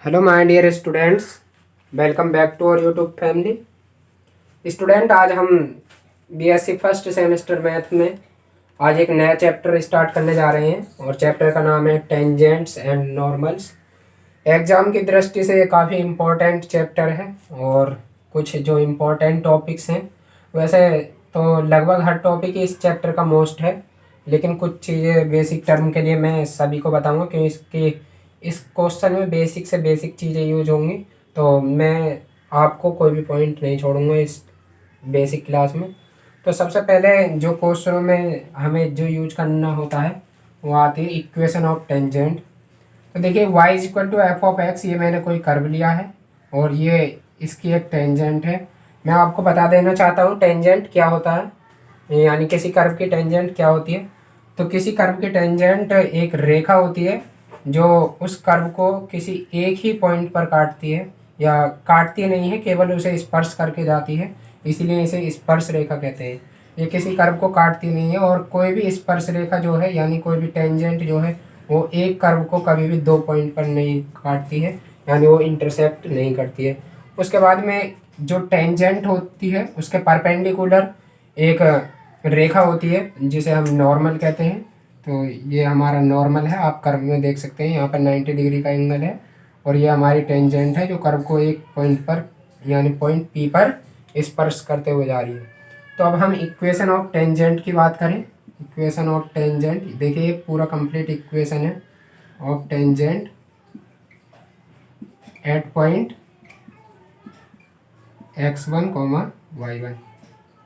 Hello my dear students, welcome back to our YouTube family. Student, आज हम BSc first semester math में आज एक नया चैप्टर स्टार्ट करने जा रहे हैं और चैप्टर का नाम है टेंजेंट्स एंड नॉर्मल्स। एग्ज़ाम की दृष्टि से ये काफ़ी इम्पोर्टेंट चैप्टर है और कुछ जो इम्पोर्टेंट टॉपिक्स हैं, वैसे तो लगभग हर टॉपिक ही इस चैप्टर का मोस्ट है, लेकिन कुछ चीज़ें बेसिक टर्म के लिए मैं सभी को बताऊंगा क्योंकि इस क्वेश्चन में बेसिक से बेसिक चीज़ें यूज होंगी। तो मैं आपको कोई भी पॉइंट नहीं छोड़ूंगा इस बेसिक क्लास में। तो सबसे पहले जो क्वेश्चनों में हमें जो यूज करना होता है वो आती है इक्वेशन ऑफ टेंजेंट। तो देखिए y is equal to F of x, ये मैंने कोई कर्व लिया है और ये इसकी एक टेंजेंट है। मैं आपको बता देना चाहता हूँ टेंजेंट क्या होता है, यानी किसी कर्व की टेंजेंट क्या होती है। तो किसी कर्व की टेंजेंट एक रेखा होती है जो उस कर्व को किसी एक ही पॉइंट पर काटती है, या काटती नहीं है, केवल उसे स्पर्श करके जाती है, इसीलिए इसे स्पर्श रेखा कहते हैं। ये किसी कर्व को काटती नहीं है और कोई भी स्पर्श रेखा जो है, यानी कोई भी टेंजेंट जो है, वो एक कर्व को कभी भी दो पॉइंट पर नहीं काटती है, यानी वो इंटरसेप्ट नहीं करती है। उसके बाद में जो टेंजेंट होती है उसके परपेंडिकुलर एक रेखा होती है जिसे हम नॉर्मल कहते हैं। तो ये हमारा नॉर्मल है, आप कर्व में देख सकते हैं यहाँ पर 90 डिग्री का एंगल है और ये हमारी टेंजेंट है जो कर्व को एक पॉइंट पर, यानी पॉइंट पी पर स्पर्श करते हुए जा रही है। तो अब हम इक्वेशन ऑफ टेंजेंट की बात करें। इक्वेशन ऑफ टेंजेंट, देखिए ये पूरा कंप्लीट इक्वेशन है of tangent at point x1 y1।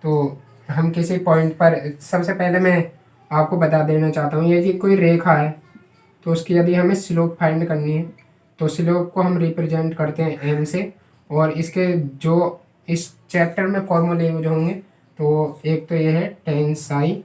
तो हम किसी पॉइंट पर, सबसे पहले मैं आपको बता देना चाहता हूँ, ये जी कोई रेखा है तो उसकी यदि हमें स्लोप फाइंड करनी है तो स्लोप को हम रिप्रेजेंट करते हैं m से। और इसके जो इस चैप्टर में फॉर्मूले यूज होंगे तो एक तो ये है टेन साई।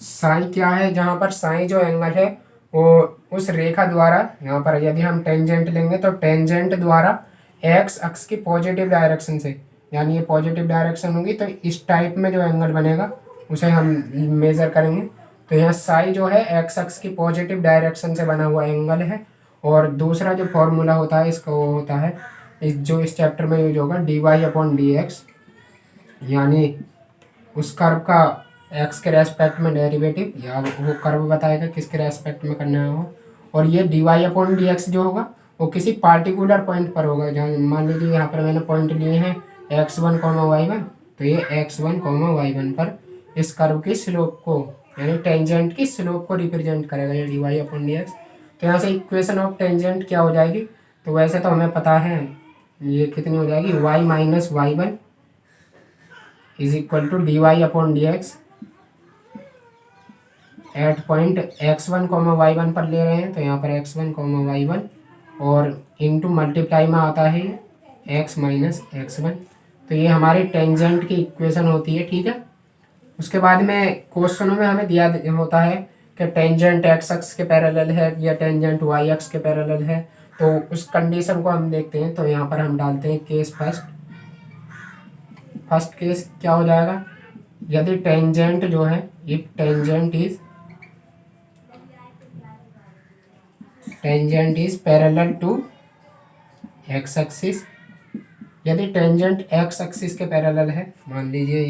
साई क्या है, जहाँ पर साई जो एंगल है वो उस रेखा द्वारा, यहाँ पर यदि हम टेंजेंट लेंगे तो टेंजेंट द्वारा एक्स अक्ष की पॉजिटिव डायरेक्शन से, यानी ये पॉजिटिव डायरेक्शन होगी तो इस टाइप में जो एंगल बनेगा उसे हम मेज़र करेंगे। तो यहाँ साई जो है एक्स अक्ष की पॉजिटिव डायरेक्शन से बना हुआ एंगल है। और दूसरा जो फॉर्मूला होता है इसका वो होता है जो इस चैप्टर में यूज होगा dy/dx, यानी उस कर्व का एक्स के रेस्पेक्ट में डेरिवेटिव, या वो कर्व बताएगा किसके रेस्पेक्ट में करना है वो। और ये dy/dx जो होगा वो किसी पार्टिकुलर पॉइंट पर होगा, जहाँ मान लीजिए यहाँ पर मैंने पॉइंट लिए हैं x1, y1, तो ये x1, y1 पर इस कर्व की स्लोप को, यानी टेंजेंट की स्लोप को रिप्रेजेंट करेगा ये dy/dx। तो यहाँ से इक्वेशन ऑफ टेंजेंट क्या हो जाएगी, तो वैसे तो हमें पता है ये कितनी हो जाएगी, y-y1 is equal to dy/dx at point x1, y1 पर ले रहे हैं तो यहाँ पर x1, y1 और इनटू मल्टीप्लाई में आता है x माइनस x1। तो ये हमारी टेंजेंट की इक्वेशन होती है, ठीक है। उसके बाद में क्वेश्चनों में हमें दिया होता है कि टेंजेंट x अक्ष के पैरेलल है या टेंजेंट y अक्ष के पैरेलल है। तो उस कंडीशन को हम देखते हैं। तो यहाँ पर हम डालते हैं केस फर्स्ट केस क्या हो जाएगा, यदि टेंजेंट जो है, if tangent is parallel to x axis, यदि टेंजेंट एक्स एक्सिस के पैरेलल है, मान लीजिए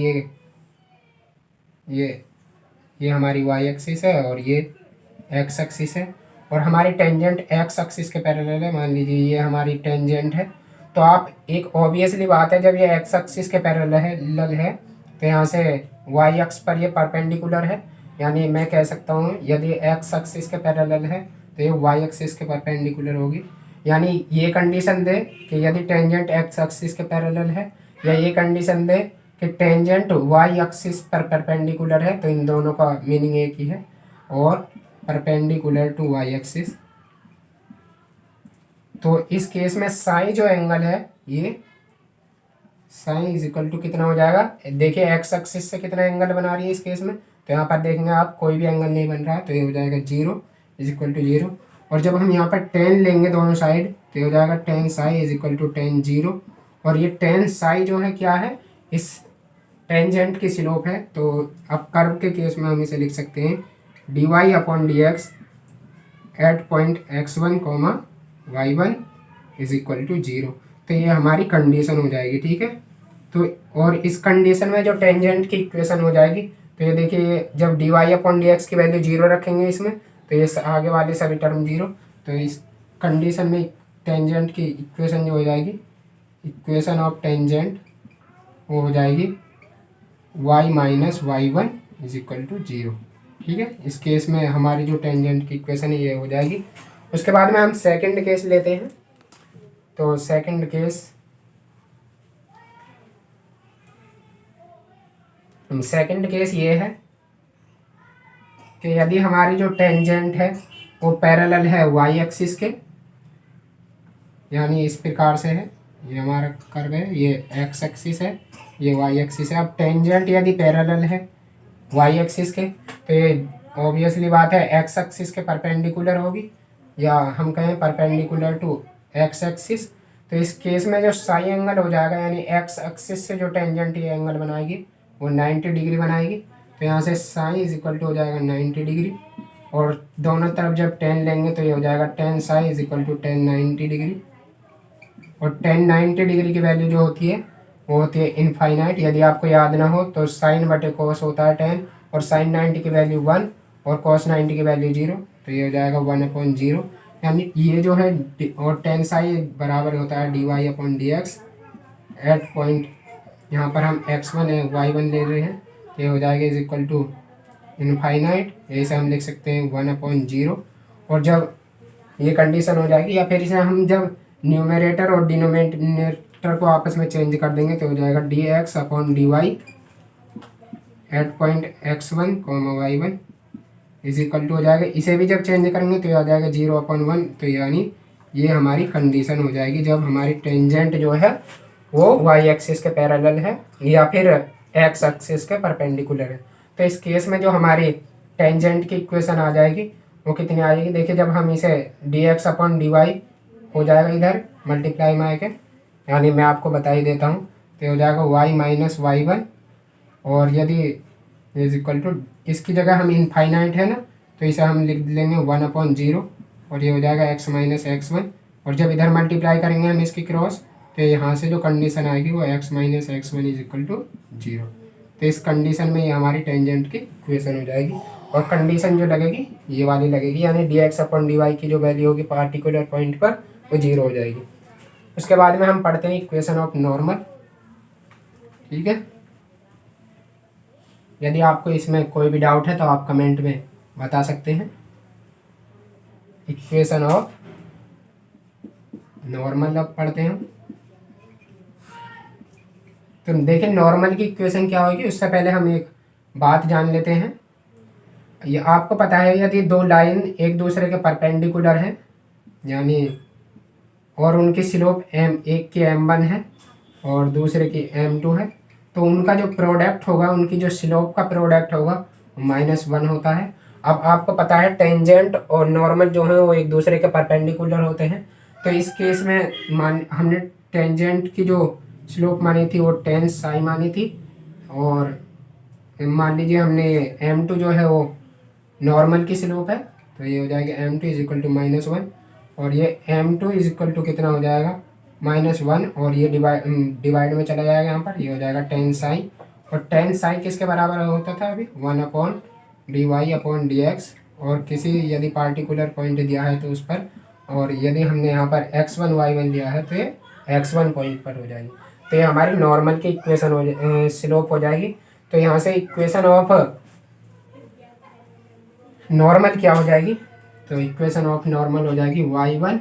ये हमारी वाई एक्सिस है और ये एक्स एक्सिस है, और हमारी टेंजेंट एक्स एक्सिस के पैरेलल है, मान लीजिए ये हमारी टेंजेंट है। तो आप, एक ऑब्वियसली बात है, जब ये एक्स एक्सिस के पैरेलल है तो यहाँ से वाई अक्ष पर ये परपेंडिकुलर है, यानी मैं कह सकता हूँ यदि एक्स एक्सिस के पैरेलल है तो ये वाई एक्सिस के परपेंडिकुलर होगी। यानी ये कंडीशन दे कि यदि टेंजेंट एक्स एक्सिस के पैरेलल है, या ये कंडीशन दे कि टेंजेंट वाई एक्सिस पर परपेंडिकुलर है, तो इन दोनों का मीनिंग एक ही है, और परपेंडिकुलर टू वाई एक्सिस। तो इस केस में साई जो एंगल है, ये साई इज इक्वल टू कितना हो जाएगा, देखिए एक्स एक्सिस से कितना एंगल बना रही है इस केस में, तो यहाँ पर देखेंगे आप कोई भी एंगल नहीं बन रहा है, तो ये हो जाएगा 0 इज इक्वल टू 0। और जब हम यहाँ पर टेन लेंगे दोनों साइड तो ये हो जाएगा tan psi is equal to tan 0। और ये टेन साई जो है क्या है, इस टेंजेंट की स्लोप है। तो अब कर्व के केस में हम इसे लिख सकते हैं dy/dx at point x1, y1 is equal to 0। तो ये हमारी कंडीशन हो जाएगी, ठीक है। तो और इस कंडीशन में जो टेंजेंट की इक्वेशन हो जाएगी, तो ये देखिए जब dy अपॉन dx की वैल्यू 0 रखेंगे इसमें, तो ये आगे वाले सभी टर्म 0। तो इस कंडीशन में टेंजेंट की इक्वेशन जो हो जाएगी, इक्वेशन ऑफ टेंजेंट वो हो जाएगी y minus y1 is equal to 0, ठीक है। इस केस में हमारी जो टेंजेंट की इक्वेशन है ये हो जाएगी। उसके बाद में हम सेकंड केस लेते हैं। तो सेकंड केस ये है कि यदि हमारी जो टेंजेंट है वो पैरेलल है y एक्सिस के, यानी इस प्रकार से है, ये हमारा कर गए, ये x एक्सिस है, ये y एक्सिस है। अब टेंजेंट यदि पैरेलल है y एक्सिस के, तो ये ऑब्वियसली बात है x एक्सिस के परपेंडिकुलर होगी, या हम कहें परपेंडिकुलर टू x एक्सिस। तो इस केस में जो साई एंगल हो जाएगा, यानी x एक्सिस से जो टेंजेंट ये एंगल बनाएगी वो 90 डिग्री बनाएगी। तो यहाँ से साई इज इक्वल टू हो जाएगा 90 डिग्री, और दोनों तरफ जब टेन लेंगे तो ये हो जाएगा tan psi is equal to 1090 degree. और 1090 डिग्री की वैल्यू जो होती है वो होती है इनफाइनाइट। यदि आपको याद ना हो तो साइन बटे कॉस होता है 10, और साइन 90 की वैल्यू 1 और कॉस 90 की वैल्यू 0। तो ये हो जाएगा 1/0, यानी ये जो है और 10 साई बराबर होता है dy upon dx at point, यहाँ पर हम x1 है y1 ले रहे हैं, ये हो जाएगा इज इक्वल टू इनफाइनाइट। यही से हम लिख सकते हैं 1/0। और जब ये कंडीशन हो जाएगी, या फिर इसे हम जब न्यूमरेटर और डिनोमिनेटर को आपस में चेंज कर देंगे तो हो जाएगा dx upon dy at point x1 y1 is equal to हो जाएगा। इसे भी जब चेंज करेंगे तो ये आ जाएगा 0/1। तो यानी ये हमारी कंडीशन हो जाएगी जब हमारी टेंजेंट जो है वो y एक्सिस के पैरेलल है या फिर x एक्सिस के परपेंडिकुलर है। तो इस केस में जो हमारी टेंजेंट की इक्वेशन आ जाएगी वो कितनी आ जाएगी, देखिए जब हम इसे dx अपॉन dy हो जाएगा इधर मल्टीप्लाई में आके, यानी मैं आपको बता ही देता हूँ, तो हो जाएगा y माइनस y1। और यदि इज इक्वल टू इसकी जगह हम इनफाइनाइट है ना, तो इसे हम लिख लेंगे 1/0, और ये हो जाएगा x माइनस x1। और जब इधर मल्टीप्लाई करेंगे हम इसकी क्रॉस, तो यहाँ से जो कंडीशन आएगी वो x minus x1 is equal to 0। तो इस कंडीशन में ये हमारी टेंजेंट की इक्वेशन हो जाएगी। और कंडीशन जो लगेगी ये वाली लगेगी, यानी dx अपॉन dy की जो वैल्यू होगी पार्टिकुलर पॉइंट पर वो 0 हो जाएगी। उसके बाद में हम पढ़ते हैं इक्वेशन ऑफ नॉर्मल, ठीक है। यदि आपको इसमें कोई भी डाउट है तो आप कमेंट में बता सकते हैं। इक्वेशन ऑफ नॉर्मल अब पढ़ते हैं। तो देखिए नॉर्मल की इक्वेशन क्या होगी, उससे पहले हम एक बात जान लेते हैं। ये आपको पता है यदि दो लाइन एक दूसरे के परपेंडिकुलर है, यानी और उनकी स्लोप एक की m1 है और दूसरे की m2 है, तो उनका जो प्रोडक्ट होगा, उनकी जो स्लोप का प्रोडक्ट होगा -1 होता है। अब आपको पता है टेंजेंट और नॉर्मल जो है वो एक दूसरे के परपेंडिकुलर होते हैं। तो इस केस में हमने टेंजेंट की जो स्लोप मानी थी वो 10 साई मानी थी, और मान लीजिए हमने m2 जो है वो नॉर्मल की स्लोप है, तो ये हो जाएगा m2 इज इक्वल टू -1, और ये m2 इज इक्वल टू कितना हो जाएगा -1, और ये डिवाइड में चला जाएगा, यहाँ पर ये हो जाएगा 10 साई। और 10 साई किसके बराबर होता था अभी 1/dy अपॉन dx, और किसी यदि पार्टिकुलर पॉइंट दिया है तो उस पर, और यदि हमने यहाँ पर x1 y1 लिया है तो ये x1 पॉइंट पर हो जाएगी। तो ये हमारी नॉर्मल की इक्वेशन हो स्लोप हो जाएगी। तो यहाँ से इक्वेशन ऑफ नॉर्मल क्या हो जाएगी, तो इक्वेशन ऑफ नॉर्मल हो जाएगी y1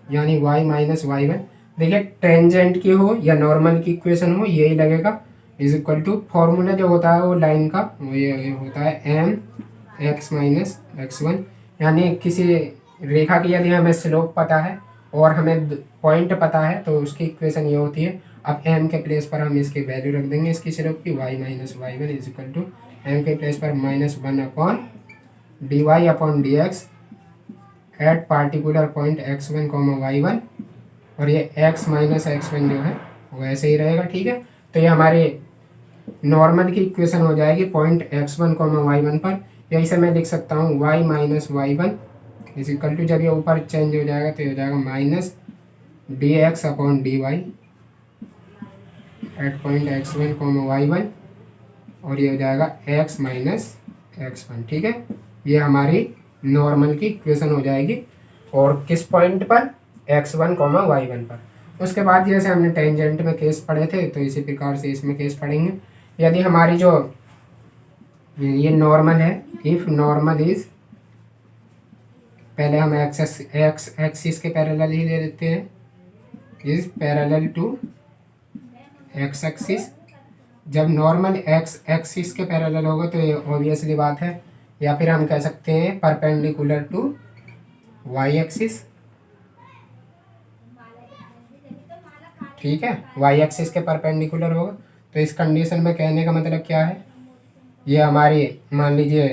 यानी y माइनस y1। देखिए टेंजेंट की हो या नॉर्मल की इक्वेशन हो यही लगेगा, इज इक्वल टू फॉर्मूला जो होता है वो लाइन का वो ये होता है mx माइनस x1। यानी किसी रेखा की यदि हमें स्लोप पता है और हमें पॉइंट पता है तो उसकी इक्वेशन ये होती है। अब m के प्लेस पर हम इसकी वैल्यू रख देंगे इसकी स्लोप की y minus y1 is equal to m के प्लेस पर -1 upon dy upon dx at particular point x1 y1, और ये x माइनस x1 जो है वो ऐसे ही रहेगा, ठीक है। तो ये हमारे नॉर्मल की इक्वेशन हो जाएगी पॉइंट x1 y1 पर। यही से मैं लिख सकता हूँ y minus y1 is equal to, जब ये ऊपर चेंज हो जाएगा तो ये हो जाएगा minus d x upon d y at point x1 y1, और ये हो जाएगा x माइनस x1। ठीक है, ये हमारी नॉर्मल की इक्वेशन हो जाएगी, और किस पॉइंट पर, x1 y1 पर। उसके बाद जैसे हमने टेंजेंट में केस पढ़े थे तो इसी प्रकार से इसमें केस पढ़ेंगे। यदि हमारी जो ये नॉर्मल है, इफ नॉर्मल इज, पहले हम एक्स एक्सिस के पैरेलल ही ले लेते हैं, is parallel to x axis. जब नॉर्मल एक्स एक्सिस के पैरेलल होगा तो ये ऑब्वियसली बात है, या फिर हम कह सकते हैं परपेंडिकुलर टू वाई एक्सिस। ठीक है, वाई एक्सिस के परपेंडिकुलर होगा। तो इस कंडीशन में कहने का मतलब क्या है, ये हमारी मान लीजिए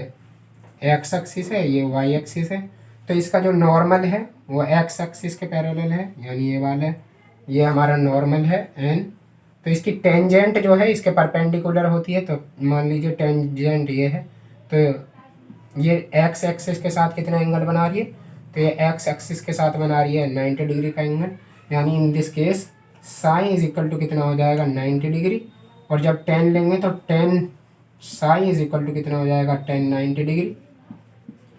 एक्स एक्सिस है, ये वाई एक्सिस है, तो इसका जो नॉर्मल है वो एक्स एक्सिस के पैरेलल है, यानी ये वाला है, ये हमारा नॉर्मल है एन। तो इसकी टेंजेंट जो है इसके परपेंडिकुलर होती है, तो मान लीजिए टेंजेंट ये है, तो ये एक्स एक्सिस के साथ कितना एंगल बना रही है, तो ये एक्स एक्सिस के साथ बना रही है 90 डिग्री का एंगल, यानी in this case psi is equal to कितना हो जाएगा 90 डिग्री। और जब 10 लेंगे तो 10 साई इज इक्वल टू कितना हो जाएगा 10 90 डिग्री।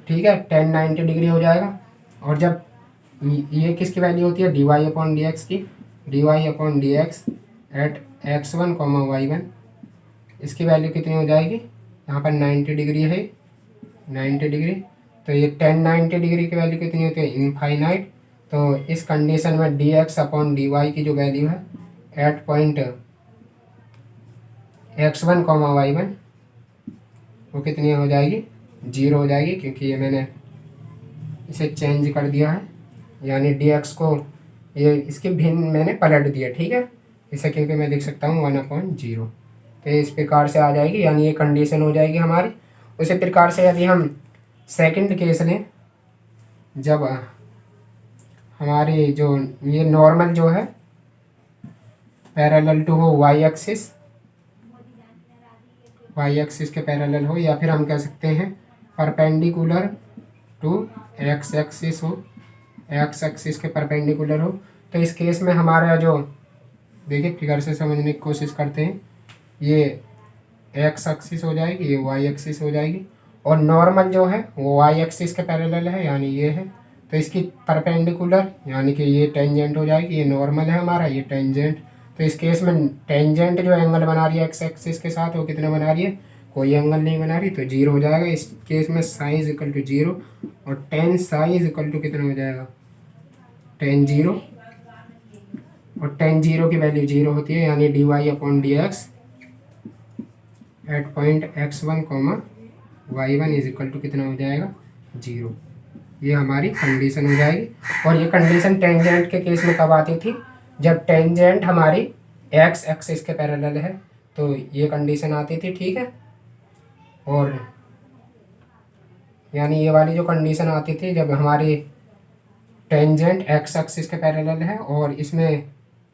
ठीक है, 10 90 डिग्री हो जाएगा। और जब ये किसकी वैल्यू होती है, D Y upon D X की, D Y upon D x at x1 y1, इसकी वैल्यू कितनी हो जाएगी, यहाँ पर 90 डिग्री है, 90 डिग्री, तो ये 10 90 डिग्री की वैल्यू कितनी होती है, इनफाइनाइट। तो इस कंडीशन में d x upon d y की जो वैल्यू है एट पॉइंट x1 y1, वो कितनी हो जाएगी, 0 हो जाएगी, क्योंकि ये मैंने इसे चेंज कर दिया है, यानी डी एक्स को ये इसके भिन्न मैंने पलट दिया। ठीक है, इसे क्योंकि मैं लिख सकता हूँ 1/0, तो इस प्रकार से आ जाएगी, यानी ये कंडीशन हो जाएगी हमारी। उसी प्रकार से यदि हम सेकंड केस लें, जब हमारी जो ये नॉर्मल जो है पैरेलल टू हो वाई एक्सिस, वाई एक्सिस के पैरेलल हो, या फिर हम कह सकते हैं परपेंडिकुलर टू एक्स एक्सिस हो, एक्स एक्सिस के परपेंडिकुलर हो, तो इस केस में हमारा जो, देखिए फिगर से समझने की कोशिश करते हैं, ये एक्स एक्सिस हो जाएगी, ये वाई एक्सिस हो जाएगी, और नॉर्मल जो है वो वाई एक्सिस के पैरेलल है, यानी ये है, तो इसकी परपेंडिकुलर यानी कि ये टेंजेंट हो जाएगी, ये नॉर्मल है हमारा, ये टेंजेंट। तो इस केस में टेंजेंट जो एंगल बना रही है एक्स एक्सिस के साथ, वो कितना बना रही है, कोई एंगल नहीं बना रही, तो 0 हो जाएगा। इस केस में साई इज इक्वल टू 0, और 10 साई इज इक्वल टू कितना हो जाएगा 10 0, और 10 0 की वैल्यू 0 होती है, यानी d Y upon D x at point x1 y1 is equal to कितना हो जाएगा 0। ये हमारी कंडीशन हो जाएगी। और ये कंडीशन टेंजेंट के केस में कब आती थी, जब टेंजेंट हमारी एक्स एक्सिस के पैरेलल है, तो ये कंडीशन आती थी। ठीक है, और यानी ये वाली जो कंडीशन आती थी जब हमारी टेंजेंट एक्स एक्सिस के पैरेलल है और इसमें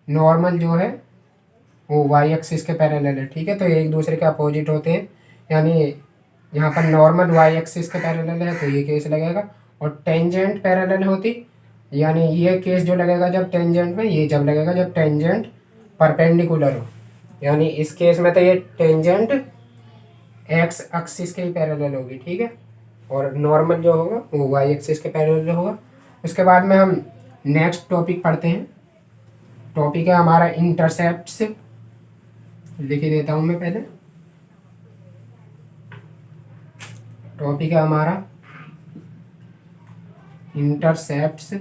नॉर्मल जो है वो वाई एक्सिस के पैरेलल है। ठीक है, तो ये एक दूसरे के अपोजिट होते हैं, यानी यहाँ पर नॉर्मल वाई एक्सिस के पैरेलल है तो ये केस लगेगा, और टेंजेंट पैरेलल होती, यानी ये केस जो लगेगा जब टेंजेंट में, ये जब लगेगा जब टेंजेंट परपेंडिकुलर हो, यानी इस केस में तो ये टेंजेंट एक्स एक्सिस के ही पैरेलल होगी। ठीक है, और नॉर्मल जो होगा वो वाई एक्सिस के पैरेलल होगा। उसके बाद में हम नेक्स्ट टॉपिक पढ़ते हैं। टॉपिक है हमारा इंटरसेप्ट्स, लिख ही देता हूँ मैं पहले। टॉपिक है हमारा intercepts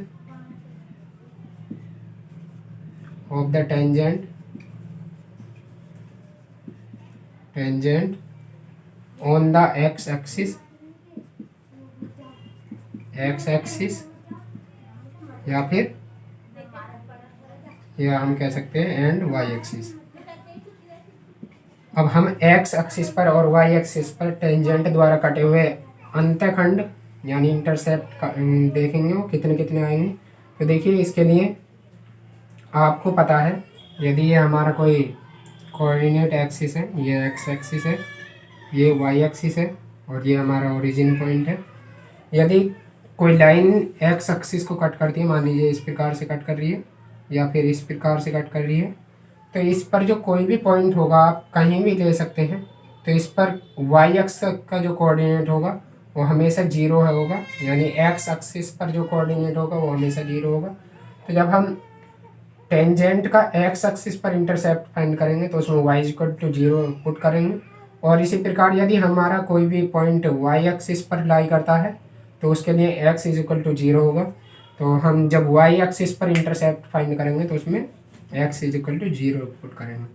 of the tangent on the x axis, या हम कह सकते हैं एंड वाई एक्सिस। अब हम एक्स एक्सिस पर और वाई एक्सिस पर टेंजेंट द्वारा कटे हुए अंतःखंड यानी इंटरसेप्ट देखेंगे, वो कितने कितने आएंगे। तो देखिए, इसके लिए आपको पता है, यदि ये हमारा कोई कोऑर्डिनेट एक्सिस है, ये एक्स एक्सिस है, ये वाई एक्सिस है, और ये हमारा ओरिजिन पॉइंट है। यदि कोई लाइन एक्स एक्सिस को कट करती है, मान लीजिए इस प्रकार से कट कर रही है या फिर इस प्रकार से कट कर रही है, तो इस पर जो कोई भी पॉइंट होगा आप कहीं भी ले सकते हैं, तो इस पर वाई एक्स का जो कोऑर्डिनेट होगा वो हमेशा जीरो होगा, यानी एक्स एक्सिस पर जो कोऑर्डिनेट होगा वो हमेशा जीरो होगा। तो जब हम टेंजेंट का एक्स एक्सिस पर इंटरसेप्ट फाइंड करेंगे तो उसमें y equal to zero put करेंगे, और इसी प्रकार यदि हमारा कोई भी पॉइंट वाई एक्सिस पर लाई करता है तो उसके लिए x is equal to zero होगा। तो हम जब वाई एक्सिस पर इंटरसेप्ट फाइंड करेंगे तो उसमें x is equal to zero put करेंगे।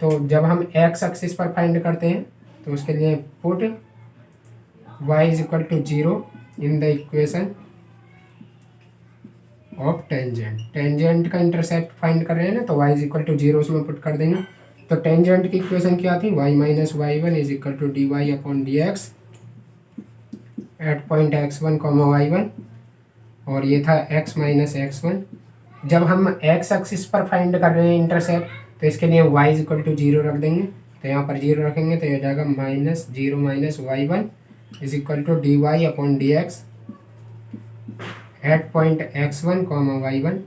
तो जब हम एक्स एक्सिस पर फाइंड करते हैं तो उसके लिए put y is equal to zero in the equation of tangent. Tangent का इंटरसेप्ट फाइंड कर रहे हैं ना, तो y is equal to zero उसमें पुट कर देंगे। तो टेंजेंट की इक्वेशन क्या थी, y minus y one is equal to d Y upon D x at point x one comma y one, और ये था एक्स माइनस एक्स वन। जब हम एक्स एक्सिस पर फाइंड कर रहे हैं इंटरसेप्ट तो इसके लिए y is equal to zero रख देंगे, तो यहाँ पर जीरो रखेंगे तो ये हो जाएगा minus zero minus y one is equal to d Y upon D x at point x one comma y one,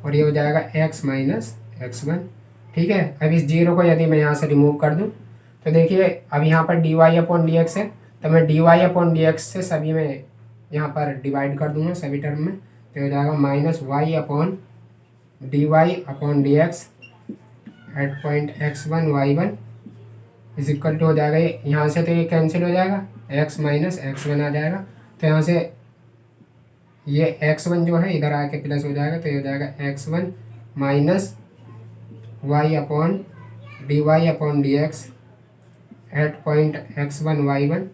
और ये हो जाएगा एक्स माइनस एक्स वन। ठीक है, अब इस जीरो को यदि मैं यहाँ से रिमूव कर दूँ तो देखिए अब यहाँ पर d Y upon D x है, तो मैं d Y upon D x से सभी में यहाँ पर डिवाइड कर दूंगा सभी टर्म में, तो हो जाएगा minus y upon D x at point x one y one is equal to हो जाएगा, यहाँ से तो ये कैंसिल हो जाएगा, एक्स माइनस एक्स वन आ जाएगा, तो यहाँ से ये एक्स वन जो है इधर आके प्लस हो जाएगा, तो ये हो जाएगा x one minus y upon D x at point x one y one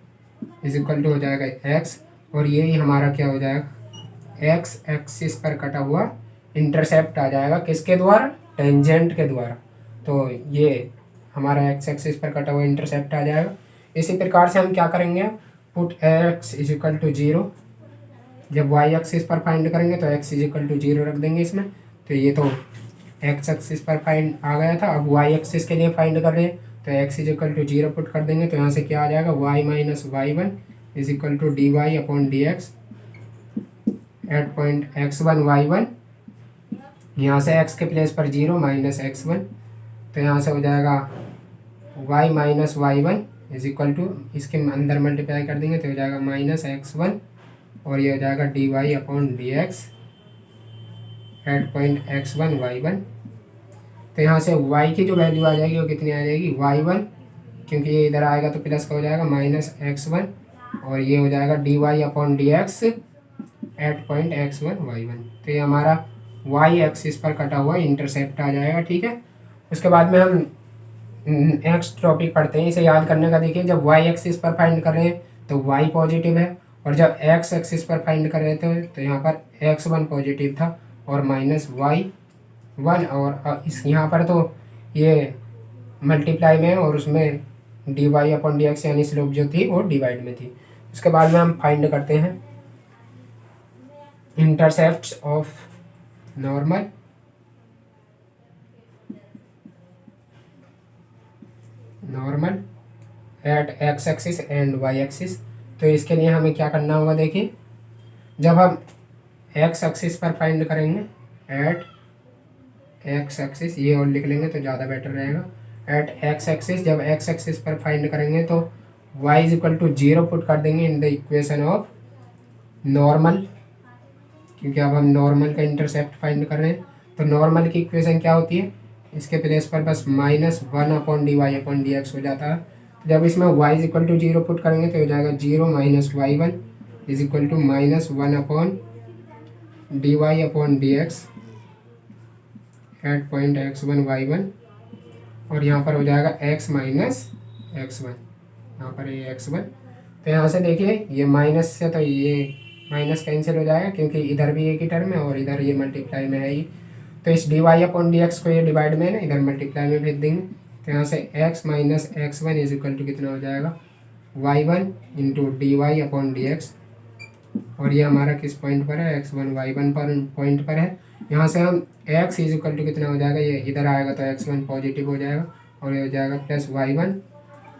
is equal to हो जाएगा एक्स, और ये ही हमारा क्या हो जाएगा एक्स एक्सिस पर कटा हुआ इंटरसेप्ट आ जाएगा, किसके द्वारा, टेंजेंट के द्वारा। तो ये हमारा एक्स एक्सिस पर कटा हुआ इंटरसेप्ट आ जाएगा। इसी प्रकार से हम क्या करेंगे, put x is equal to zero, जब वाई एक्सिस पर फाइंड करेंगे तो x is equal to zero रख देंगे इसमें, तो ये तो एक्स एक्सिस पर फाइंड आ गया था। अब वाई एक्सिस के लिए फाइंड कर रहे हैं तो x is equal to zero put कर देंगे, तो यहाँ से क्या आ जाएगा, y minus y one is equal to d Y upon D x at point x one y one, यहाँ से एक्स के प्लेस पर जीरो माइनस एक्स वन, तो यहाँ से हो जाएगा y minus y one is equal to, इसके अंदर मल्टीप्लाई कर देंगे तो हो जाएगा माइनस एक्स वन, और ये हो जाएगा d Y upon D x at point x one y one. तो यहाँ से y की जो वैल्यू आ जाएगी वो कितनी आ जाएगी, वाई वन, क्योंकि ये इधर आएगा तो प्लस का हो जाएगा माइनस एक्स वन, और ये हो जाएगा d Y upon D x at point x one y one. तो ये हमारा y एक्सिस पर कटा हुआ इंटरसेप्ट आ जाएगा। ठीक है, उसके बाद में हम नेक्स्ट टॉपिक पढ़ते हैं, इसे याद करने का। देखिए जब y एक्सिस पर फाइंड कर रहे हैं तो y पॉजिटिव है, और जब x एक्सिस पर फाइंड कर रहे थे तो यहाँ पर एक्स वन पॉजिटिव था और माइनस वाई वन, और इस यहाँ पर तो ये मल्टीप्लाई में और उसमें d Y upon D x यानी स्लोप जो थी वो डिवाइड में थी। उसके बाद में हम फाइंड करते हैं intercepts of normal at x axis and y axis. तो इसके लिए हमें क्या करना होगा, देखिए जब हम एक्स एक्सिस पर फाइंड करेंगे एट एक्स एक्सिस, ये और लिख लेंगे तो ज़्यादा बेटर रहेगा, एट एक्स एक्सिस, जब एक्स एक्सिस पर फाइंड करेंगे तो y is equal to zero put कर देंगे in the equation of normal, क्योंकि अब हम नॉर्मल का इंटरसेप्ट फाइंड कर रहे हैं। तो नॉर्मल की इक्वेशन क्या होती है, इसके प्लेस पर बस minus one upon d Y upon D x हो जाता है। जब इसमें y is equal to zero put करेंगे तो हो जाएगा zero minus y one is equal to minus one upon d Y upon D x at point x one y one, और यहाँ पर हो जाएगा x माइनस एक्स वन, यहाँ पर ये एक्स वन। तो यहाँ से देखिए ये माइनस से तो ये माइनस कैंसिल हो जाएगा, क्योंकि इधर भी एक ही टर्म है और इधर ये मल्टीप्लाई में है ही। तो इस d Y upon D x को ये डिवाइड में है ना, इधर मल्टीप्लाई में भेज देंगे। तो यहाँ से x minus x one is equal to कितना हो जाएगा, y one into d Y upon D x, और ये हमारा किस पॉइंट पर है, x वन वाई वन पर पॉइंट पर है। यहाँ से हम x इज इक्वल टू कितना हो जाएगा, ये इधर आएगा तो x वन पॉजिटिव हो जाएगा, और ये हो जाएगा प्लस वाई वन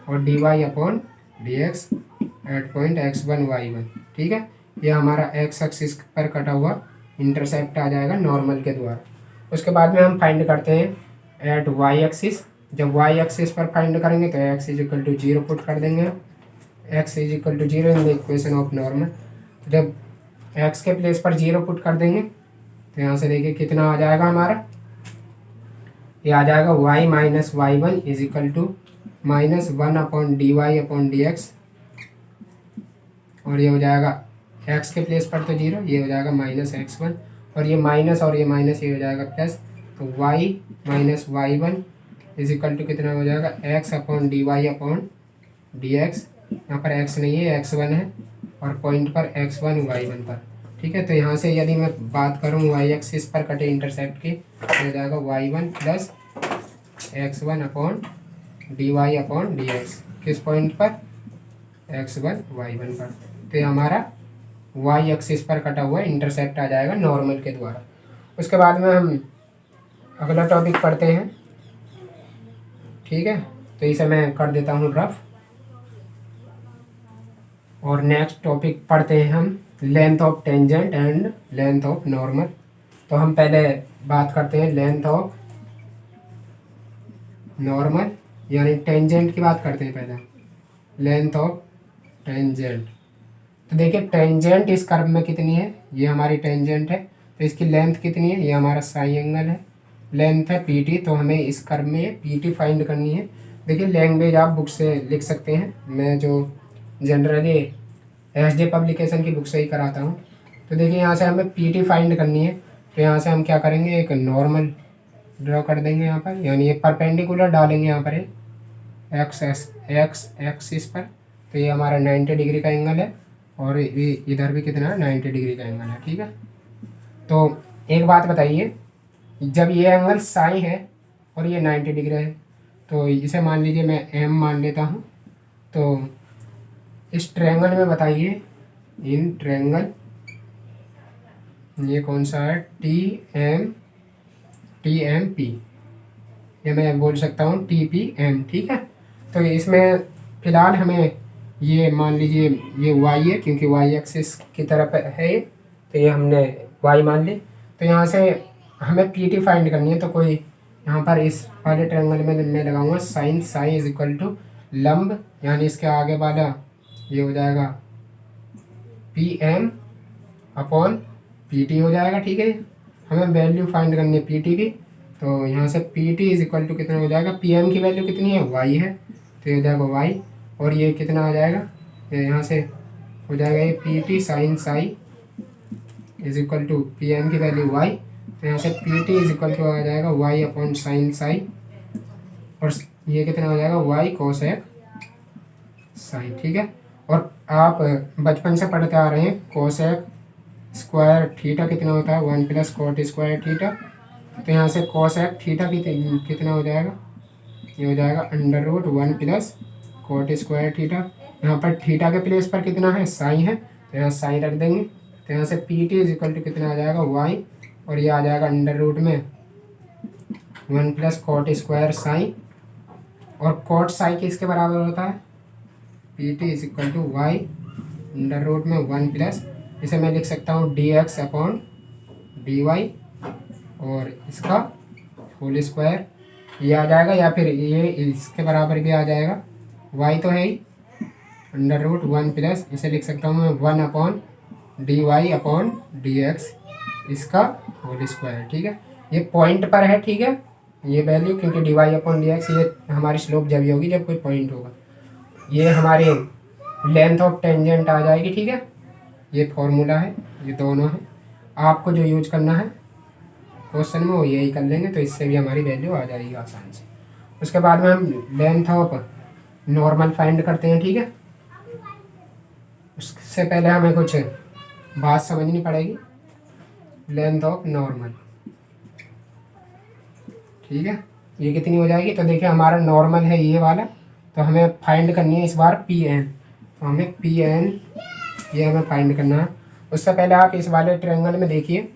और d Y upon D x at point x one y one. ठीक है, ये हमारा एक्स एक्सिस पर कटा हुआ इंटरसेप्ट आ जाएगा नॉर्मल के द्वारा। उसके बाद में हम फाइंड करते हैं एट वाई एक्सिस। जब वाई एक्सिस पर फाइंड करेंगे तो x is equal to 0 put कर देंगे, x is equal to 0 in the equation of normal. जब एक्स के प्लेस पर 0 पुट कर देंगे तो यहाँ से देखिए कितना आ जाएगा हमारा, ये आ जाएगा y minus y one is equal to minus 1 upon d Y upon D x, और ये हो जाएगा x के प्लेस पर तो 0, ये हो जाएगा माइनस एक्स वन, और ये माइनस और ये माइनस ये हो जाएगा प्लस, तो y minus y one is equal to कितना हो जाएगा x upon d Y upon D x. यहाँ पर x नहीं है, x1 है, और पॉइंट पर x1 y1 पर, ठीक है। तो यहाँ से यदि मैं बात करूँ y एक्सिस पर कटे इंटरसेप्ट की तो हो जाएगा y1 plus x1 upon d Y upon D x, किस पॉइंट पर, x1 y1 पर। तो ये हमारा y एक्सिस पर कटा हुआ इंटरसेप्ट आ जाएगा नॉर्मल के द्वारा। उसके बाद में हम अगला टॉपिक पढ़ते हैं, ठीक है। तो इसे मैं कर देता हूँ रफ, और नेक्स्ट टॉपिक पढ़ते हैं हम length of tangent and length of normal. तो हम पहले बात करते हैं लेंथ ऑफ नॉर्मल, यानी टेंजेंट की बात करते हैं पहले, लेंथ ऑफ टेंजेंट। तो देखिए टेंजेंट इस कर्व में कितनी है, ये हमारी टेंजेंट है, तो इसकी लेंथ कितनी है, ये हमारा साई एंगल है, लेंथ है पीटी। तो हमें इस कर्व में पीटी फाइंड करनी है। देखिए लैंग्वेज आप बुक से लिख सकते हैं, मैं जो जनरली एसजे पब्लिकेशन की बुक से ही कराता हूँ। तो देखिए यहाँ से हमें पीटी फाइंड करनी है, तो यहाँ से हम क्या करेंगे, एक नॉर्मल ड्रॉ कर देंगे यहाँ पर, यानी ये परपेंडिकुलर डालेंगे यहाँ पर एक्स एक्सिस पर। तो ये हमारा 90 डिग्री का एंगल है, और इधर भी कितना है, 90 डिग्री का एंगल है, ठीक है। तो एक बात बताइए, जब ये एंगल साई है और ये 90 डिग्री है, तो इसे मान लीजिए मैं एम मान लेता हूँ। तो इस ट्रायंगल में बताइए, इन ट्रायंगल ये कौन सा है, टी एम पी, ये मैं बोल सकता हूँ टी पी एम, ठीक है। तो इसमें फ़िलहाल हमें ये मान लीजिए ये y है, क्योंकि y एक्सिस की तरफ है ये, तो ये हमने y मान ली। तो यहाँ से हमें पी टी फाइंड करनी है, तो कोई यहाँ पर इस वाले ट्रायंगल में मैं लगाऊंगा sine, sine is equal to लंब, यानी इसके आगे वाला ये हो जाएगा p m upon p t हो जाएगा, ठीक है। हमें वैल्यू फाइंड करनी है पी टी की, तो यहाँ से P T is equal to कितना हो जाएगा, पी एम की वैल्यू कितनी है, वाई है, तो ये हो जाएगा वाई, और ये कितना आ जाएगा, ये यहाँ से हो जाएगा ये P T sine psi is equal to P M की वैल्यू वाई, तो यहाँ से P T is equal to आ जाएगा वाई अपॉन साइन साई, और ये कितना हो जाएगा वाई कोसेक साई, ठीक है। और आप बचपन से पढ़ते आ रहे हैं कोसेक स्क्वायर थीटा कितना होता है, 1 प्लस कोट स्क्वायर थीटा। तो यहाँ से कोसेक थीटा कितना हो जाएगा, ये हो जाएगा under root 1 plus cot square theta. यहाँ पर थीटा के प्लेस पर कितना है, साई है, तो यहाँ साई रख देंगे। तो यहाँ से P T is equal to कितना आ जाएगा वाई, और ये आ जाएगा अंडर रूट में 1 प्लस कोट स्क्वायर साई, और कोट साई किसके बराबर होता है, p T is equal to y under root में 1 प्लस, इसे मैं लिख सकता हूँ d x upon d y, और इसका होल स्क्वायर ये आ जाएगा, या फिर ये इसके बराबर भी आ जाएगा, y तो है ही अंडर रूट 1 प्लस, इसे लिख सकता हूँ मैं 1 upon d Y upon D x, इसका होल स्क्वायर, ठीक है। ये पॉइंट पर है, ठीक है, ये वैल्यू, क्योंकि d Y upon D x ये हमारी स्लोप जब भी होगी जब कोई पॉइंट होगा। ये हमारे लेंथ ऑफ टेंजेंट आ जाएगी, ठीक है। ये फॉर्मूला है, ये दोनों है, आपको जो यूज करना है क्वेश्चन में वो यही कर लेंगे, तो इससे भी हमारी वैल्यू आ जाएगी आसानी से। उसके बाद में हम लेंथ ऑफ नॉर्मल फाइंड करते हैं, ठीक है। उससे पहले हमें कुछ बात समझनी पड़ेगी, लेंथ ऑफ नॉर्मल, ठीक है। ये कितनी हो जाएगी, तो देखिए हमारा नॉर्मल है ये वाला, तो हमें फाइंड करनी है इस बार पी एन, तो हमें पी एन ये हमें फाइंड करना है। उससे पहले आप इस वाले ट्रायंगल में देखिए,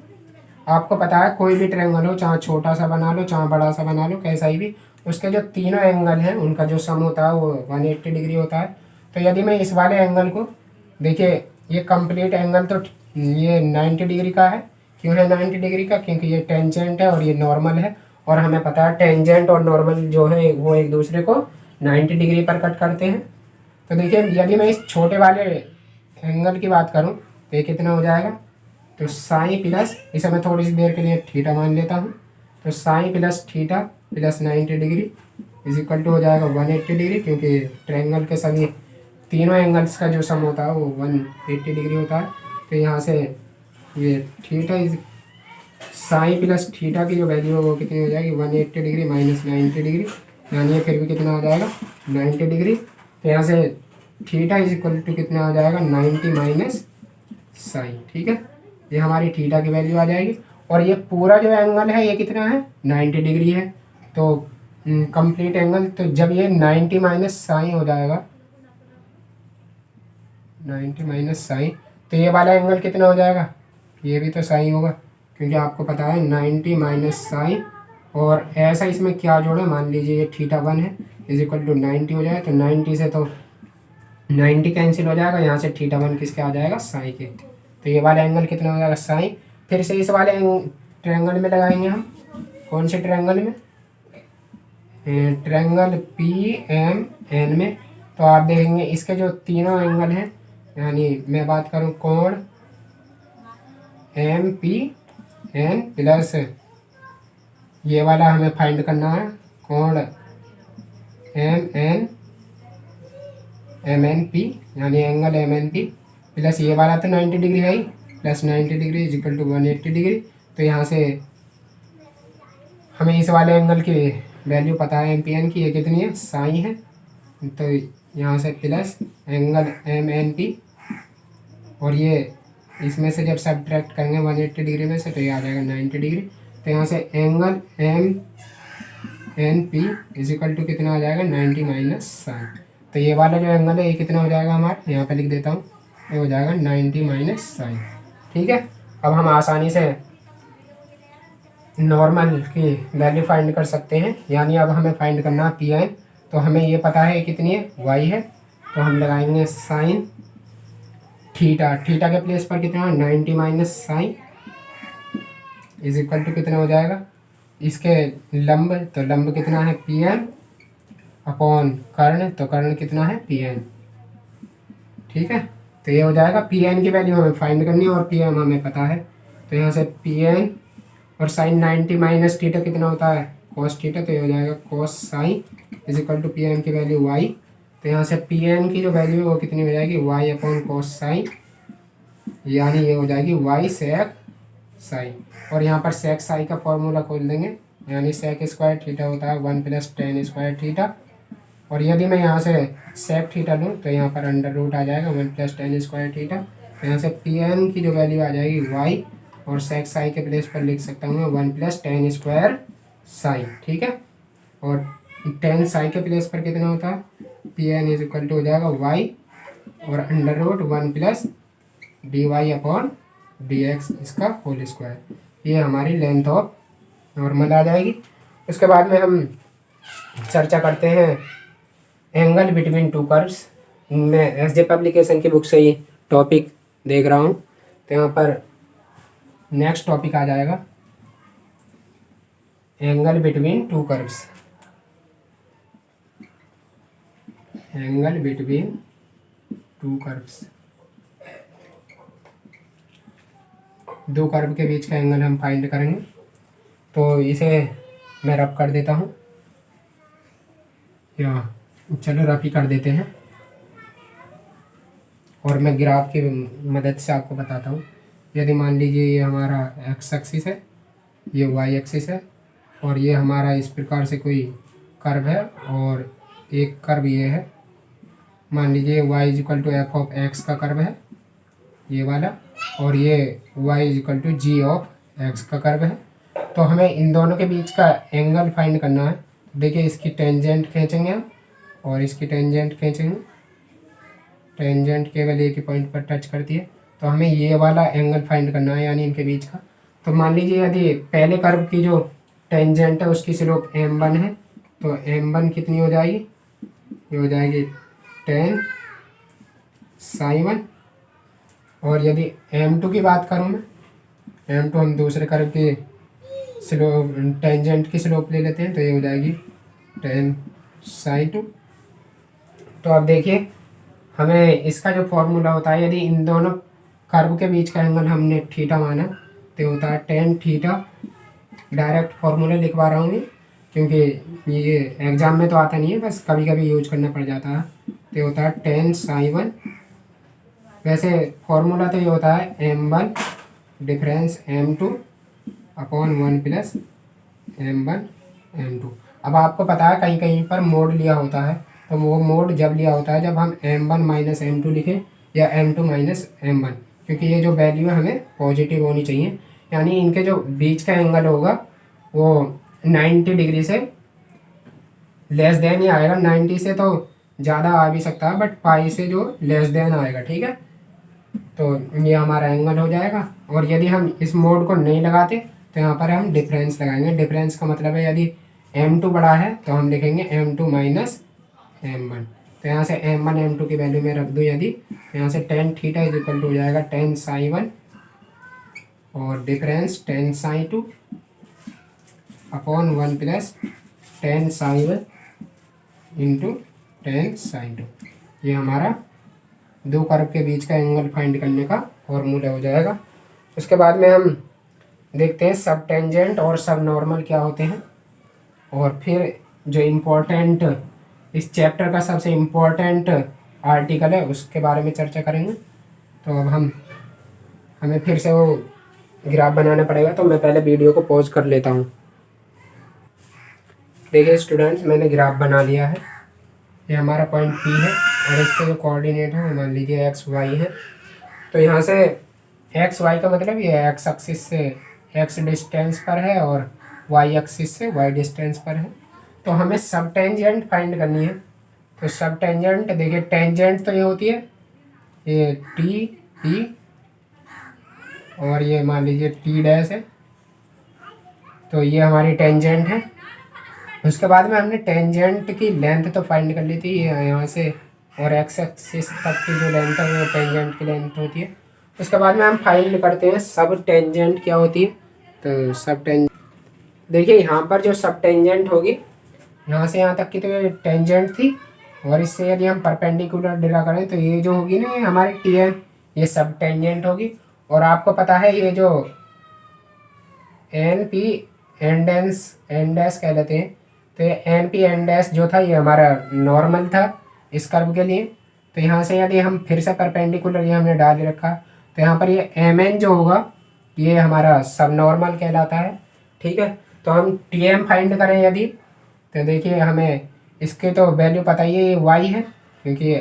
आपको पता है कोई भी ट्रायंगल हो, चाहे छोटा सा बना लो चाहे बड़ा सा बना लो, कैसा ही भी, उसके जो तीनों एंगल हैं उनका जो सम होता है वो 180 डिग्री होता है। तो यदि मैं इस वाले एंगल को, देखिए ये कंप्लीट एंगल तो ये 90 डिग्री का है। क्यों है 90 डिग्री का? क्योंकि ये टेंजेंट है और ये नॉर्मल है, और हमें पता है टेंजेंट और नॉर्मल जो है वो एक दूसरे को 90 डिग्री पर कट करते हैं। तो देखिए यदि मैं इस छोटे वाले एंगल की बात करूं तो ये कितना हो जाएगा, तो साइन प्लस, इसे मैं थोड़ी सी देर के लिए थीटा मान लेता हूँ, तो sine plus theta plus 90 degree is equal to हो जाएगा 180 डिग्री, क्योंकि ट्रायंगल के सभी तीनों एंगल्स का जो सम होता है वो 180 डिग्री होता है। तो यहाँ से ये theta is sine plus theta की जो वैल्यू है वो कितनी हो जाएगी, 180 डिग्री माइनस 90 डिग्री, यानी ये फिर भी कितना हो जाएगा 90 डिग्री। तो यहाँ से थीटा इज इक्वल टू कितना हो जाएगा 90 माइनस साइन। ठीक है, ये हमारी थीटा की वैल्यू आ जाएगी। और ये पूरा जो एंगल है ये कितना है 90 डिग्री है। तो कंप्लीट एंगल, तो जब ये 90 माइनस साइन हो जाएगा, 90 माइनस साइन, तो ये वाला एंगल कितना हो जाएगा, ये भी तो साइन होगा, क्योंकि आपको पता है 90 माइनस साइन, और ऐसा इसमें क्या जोड़े, मान लीजिए ये थीटा 1 है इज इक्वल टू 90 हो जाए, तो 90 से तो 90 कैंसिल हो जाएगा, यहाँ से थीटा 1 किसके आ जाएगा, साइन के। तो ये वाला एंगल कितना हो जाएगा, साइन। फिर से इस वाले ट्रायंगल में लगाएंगे हम, कौन से ट्रायंगल में, ट्रायंगल पी एम एन में। तो आप देखेंगे इसके जो तीनों एंगल हैं, यानी मैं बात करूं कोण एम पी एन प्लस ये वाला हमें फाइंड करना है कोण एम एन पी, यानी angle M N P plus ये वाला तो 90 डिग्री है ही, plus 90 degree is equal to 180 degree. तो यहाँ से हमें इस वाले एंगल की वैल्यू पता है एम पी एन की, ये कितनी है, साइन है। तो यहाँ से plus angle M N p, और ये इसमें से जब सब्ट्रैक्ट करेंगे 180 डिग्री में से तो ये आ जाएगा 90 डिग्री। तो यहाँ से angle M N p is equal to कितना आ जाएगा 90 माइनस साइन। तो ये वाला जो एंगल है ये कितना हो जाएगा हमारा, यहाँ पे लिख देता हूँ, ये हो जाएगा 90 माइनस साइन। ठीक है, अब हम आसानी से नॉर्मल की वैल्यू फाइंड कर सकते हैं, यानी अब हमें फाइंड करना है पी एन। तो हमें ये पता है कितनी है, वाई है, तो हम लगाएंगे साइन थीटा, थीटा के प्लेस पर कितना है 90 minus sine is equal to कितना हो जाएगा, इसके लंब, तो लंब कितना है पी एन अपॉन कर्ण, तो कर्ण कितना है पी एन। ठीक है, तो ये हो जाएगा पी एन की वैल्यू हमें फाइंड करनी है और पी एम हमें पता है। तो यहाँ से पी एन और साइन 90 माइनस थीटा कितना होता है, कॉस थीटा, तो ये हो जाएगा cos sine is equal to P M की वैल्यू वाई। तो यहाँ से पी एन की जो वैल्यू है वो कितनी हो जाएगी, वाई अपॉन कॉस साइन, यानी ये हो जाएगी वाई सेक साइन। और यहाँ पर सेक साई का फॉर्मूला खोल देंगे, यानी सेक स्क्वायर थीटा होता है 1 प्लस टेन स्क्वायर थीटा, और यदि मैं यहाँ से सेक थीटा लूँ तो यहाँ पर अंडर रूट आ जाएगा 1 प्लस टेन स्क्वायर थीटा। तो यहाँ से पी एन की जो वैल्यू आ जाएगी वाई, और सेक साई के प्लेस पर लिख सकता हूँ मैं 1 प्लस टेन स्क्वायर साइन। ठीक है, और टेन साई के प्लेस पर कितना होता है, P N is equal to हो जाएगा वाई और under root 1 plus D Y upon D x इसका होल स्क्वायर, ये हमारी लेंथ ऑफ नॉर्मल आ जाएगी। उसके बाद में हम चर्चा करते हैं एंगल बिटवीन टू कर्व्स। मैं एस जे पब्लिकेशन की बुक से ये टॉपिक देख रहा हूँ, तो यहाँ पर नेक्स्ट टॉपिक आ जाएगा angle between two curves, angle between two curves, दो कर्व के बीच का एंगल हम फाइंड करेंगे। तो इसे मैं रफ कर देता हूँ, या चलो रफ ही कर देते हैं, और मैं ग्राफ की मदद से आपको बताता हूँ। यदि मान लीजिए ये हमारा एक्स एक्सिस है, ये वाई एक्सिस है, और ये हमारा इस प्रकार से कोई कर्व है, और एक कर्व ये है, मान लीजिए Y is equal to F of X का कर्व है ये वाला, और ये Y is equal to G of X का कर्व है। तो हमें इन दोनों के बीच का एंगल फाइंड करना है। देखिए इसकी टेंजेंट खींचेंगे हम, और इसकी टेंजेंट खींचेंगे, टेंजेंट केवल एक ही पॉइंट पर टच करती है, तो हमें ये वाला एंगल फाइंड करना है, यानी इनके बीच का। तो मान लीजिए यदि पहले कर्व की जो टेंजेंट है उसकी स्लोप m1 है, तो m1 कितनी हो जाएगी, ये हो जाएगी 10 sin 1, और यदि m2 की बात करूँ मैं, m2 हम दूसरे कर्व की स्लोप टेंजेंट की स्लोप ले लेते हैं, तो ये हो जाएगी टेन साइन 2। तो अब देखिए हमें इसका जो फॉर्मूला होता है, यदि इन दोनों कर्व के बीच का एंगल हमने थीटा माना तो होता है टेन थीटा। डायरेक्ट फॉर्मूला लिखवा रहा हूँ मैं, क्योंकि ये एग्ज़ाम में तो आता नहीं है, बस कभी कभी यूज करना पड़ जाता है। तो होता है टेन साइन 1। वैसे फॉर्मूला तो ये होता है m1 difference m2 upon 1 plus m1 m2। अब आपको पता है कहीं कहीं पर मोड लिया होता है, तो वो मोड जब लिया होता है जब हम m1 माइनस m2 लिखें या m2 माइनस m1, क्योंकि ये जो वैल्यू है हमें पॉजिटिव होनी चाहिए, यानी इनके जो बीच का एंगल होगा वो 90 डिग्री से लेस देन ही आएगा। 90 से तो ज़्यादा आ भी सकता है, बट पाई से जो लेस देन आएगा, ठीक है। तो ये हमारा एंगल हो जाएगा। और यदि हम इस मोड को नहीं लगाते तो यहाँ पर हम डिफरेंस लगाएंगे। डिफरेंस का मतलब है यदि m2 बड़ा है तो हम लिखेंगे m2 माइनस m1। तो यहाँ से m1 m2 की वैल्यू में रख दूँ यदि, तो यहाँ से tan theta is equal to हो जाएगा टेन साइन 1 और difference tan sine 2 upon 1 plus tan sine 1 into tan sine 2। ये हमारा दो कर्व के बीच का एंगल फाइंड करने का फॉर्मूला हो जाएगा। उसके बाद में हम देखते हैं सब टेंजेंट और सब नॉर्मल क्या होते हैं, और फिर जो इम्पोर्टेंट इस चैप्टर का सबसे इम्पोर्टेंट आर्टिकल है उसके बारे में चर्चा करेंगे। तो अब हमें फिर से वो ग्राफ बनाना पड़ेगा, तो मैं पहले वीडियो को पॉज कर लेता हूँ। देखिए स्टूडेंट्स, मैंने ग्राफ बना लिया है। ये हमारा पॉइंट P है और इसके जो कोऑर्डिनेट है वो मान लीजिए x y है। तो यहाँ से x y का मतलब ये x एक्सिस से x डिस्टेंस पर है और y एक्सिस से y डिस्टेंस पर है। तो हमें सब टेंजेंट फाइंड करनी है। तो सब टेंजेंट देखिए, टेंजेंट तो ये होती है ये T और ये मान लीजिए T डैश है, तो ये हमारी टेंजेंट है। उसके बाद में हमने टेंजेंट की लेंथ तो फाइंड कर ली थी यहाँ से, और एक्स एक्सिस तक की जो लेंथ है वो टेंजेंट की लेंथ होती है। उसके बाद में हम फाइंड करते हैं सब टेंजेंट क्या होती है। तो सब टेंजेंट देखिए यहाँ पर जो सब टेंजेंट होगी, यहाँ से यहाँ तक की तो ये टेंजेंट थी, और इससे यदि हम परपेंडिकुलर ड्रा करें तो ये जो होगी ना, ये हमारी TM, ये सब टेंजेंट होगी। और आपको पता है ये जो NP एन डैश कह लेते हैं, तो ये NP एन डैश जो था ये हमारा नॉर्मल था इस कर्व के लिए। तो यहाँ से यदि हम फिर से परपेंडिकुलर ये हमने डाल रखा, तो यहाँ पर ये MN जो होगा ये हमारा सब नॉर्मल कहलाता है, ठीक है। तो हम TM फाइंड करें यदि, तो देखिए हमें इसके तो वैल्यू पता ही है, ये y है क्योंकि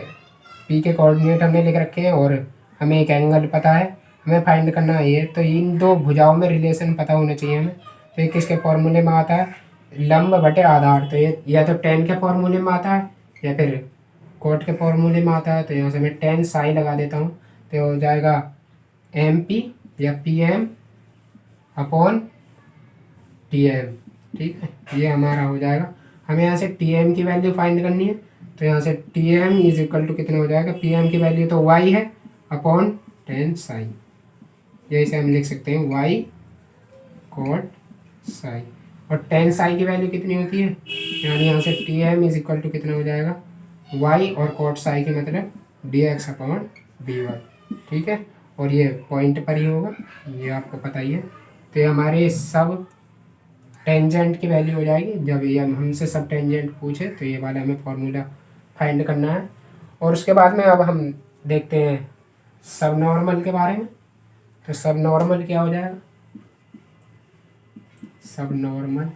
P के कोऑर्डिनेट हमने लिख रखे हैं, और हमें एक एंगल पता है, हमें फाइंड करना है ये। तो इन दो भुजाओं में रिलेशन पता होना चाहिए हमें। तो ये किसके फॉर्मूले में आता है, लंब बटे आधार। तो ये या तो टेन के फॉर्मूले में आता है या फिर कोट के फॉर्मूले में आता है। तो यहाँ से मैं टेन साई लगा देता हूँ, तो हो जाएगा MP या PM अपॉन TM, ठीक है। ये हमारा हो जाएगा। हमें यहाँ से TM की वैल्यू फाइंड करनी है, तो यहाँ से TM इज इक्वल टू कितना हो जाएगा, PM की वैल्यू तो y है अपॉन टेन साइन। यही से हम लिख सकते हैं y कोट साइन, और टेन साइन की वैल्यू कितनी होती है, यानी यहाँ से TM इज इक्वल टू कितना हो जाएगा, y और कोट साइन की मतलब dx अपॉन dy, ठीक है। और ये पॉइंट पर ही होगा, ये आपको पता ही है। तो ये हमारे सब टेंजेंट की वैल्यू हो जाएगी। जब ये हमसे सब टेंजेंट पूछे तो ये वाला हमें फॉर्मूला फाइंड करना है। और उसके बाद में अब हम देखते हैं सब नॉर्मल के बारे में। तो सब नॉर्मल क्या हो जाएगा, सब नॉर्मल,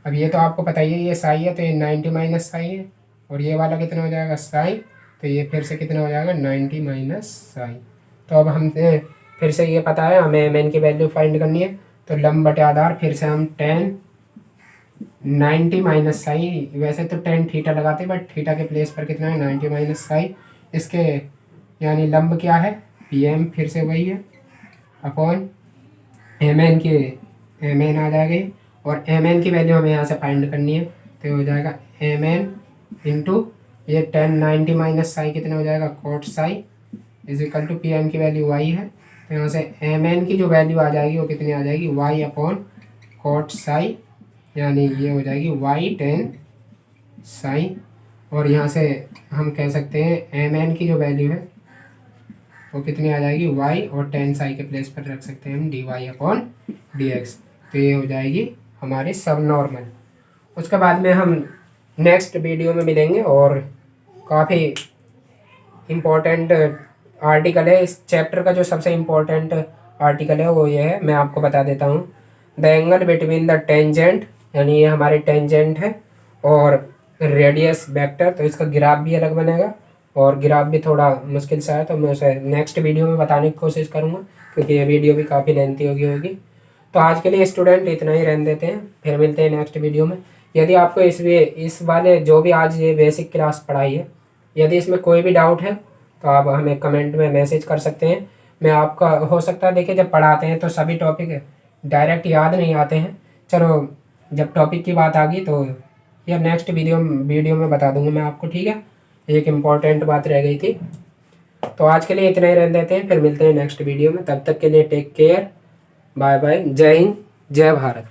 अब ये तो आपको पता ही है, ये साई है तो ये 90 माइनस साई है, और ये वाला कितना हो जाएगा साई, तो ये फिर से कितना हो जाएगा 90 माइनस साई। तो अब हम फिर से ये पता है हमें MN की वैल्यू फाइंड करनी है। तो लंब बटे आधार, फिर से हम 90 माइनस साई, वैसे तो 10 थीटा लगाते बट थीटा के प्लेस पर कितना है 90 माइनस साई। इसके यानी लंब क्या है PM, फिर से वही है अपॉन MN की MN आ जाएगी, और MN की वैल्यू हमें यहाँ से फाइंड करनी है। तो हो जाएगा MN इंटू ये 10 90 माइनस साई कितना हो जाएगा cot psi is equal to P M की वैल्यू वाई है, तो यहाँ से एम एन की जो वैल्यू आ जाएगी वो कितनी आ जाएगी, वाई अपॉन कॉट साई, यानी ये हो जाएगी वाई टेन साई। और यहाँ से हम कह सकते हैं एम एन की जो वैल्यू है वो कितनी आ जाएगी, वाई, और टेन साई के प्लेस पर रख सकते हैं हम D Y upon D X. तो ये हो जाएगी हमारी सब नॉर्मल। उसके बाद में हम नेक्स्ट वीडियो में मिलेंगे और काफ़ी इम्पोर्टेंट आर्टिकल है इस चैप्टर का। जो सबसे इम्पोर्टेंट आर्टिकल है वो ये है, मैं आपको बता देता हूँ। The angle between the tangent, यानी ये हमारी टेंजेंट है, और रेडियस वेक्टर, तो इसका ग्राफ भी अलग बनेगा, और ग्राफ भी थोड़ा मुश्किल सा है, तो मैं उसे नेक्स्ट वीडियो में बताने की कोशिश करूँगा, क्योंकि ये वीडियो भी काफ़ी लेंथी होगी। तो आज के लिए स्टूडेंट इतना ही रहने देते हैं, फिर मिलते हैं नेक्स्ट वीडियो में। यदि आपको इस वाले जो भी आज ये बेसिक क्लास पढ़ाई है, यदि इसमें कोई भी डाउट है तो आप हमें कमेंट में मैसेज कर सकते हैं। मैं आपका हो सकता है, देखिए जब पढ़ाते हैं तो सभी टॉपिक डायरेक्ट याद नहीं आते हैं। चलो जब टॉपिक की बात आ गई तो या नेक्स्ट वीडियो में बता दूंगा मैं आपको, ठीक है। एक इम्पॉर्टेंट बात रह गई थी। तो आज के लिए इतना ही रहने देते हैं, फिर मिलते हैं नेक्स्ट वीडियो में। तब तक के लिए टेक केयर, बाय बाय, जय हिंद, जय भारत।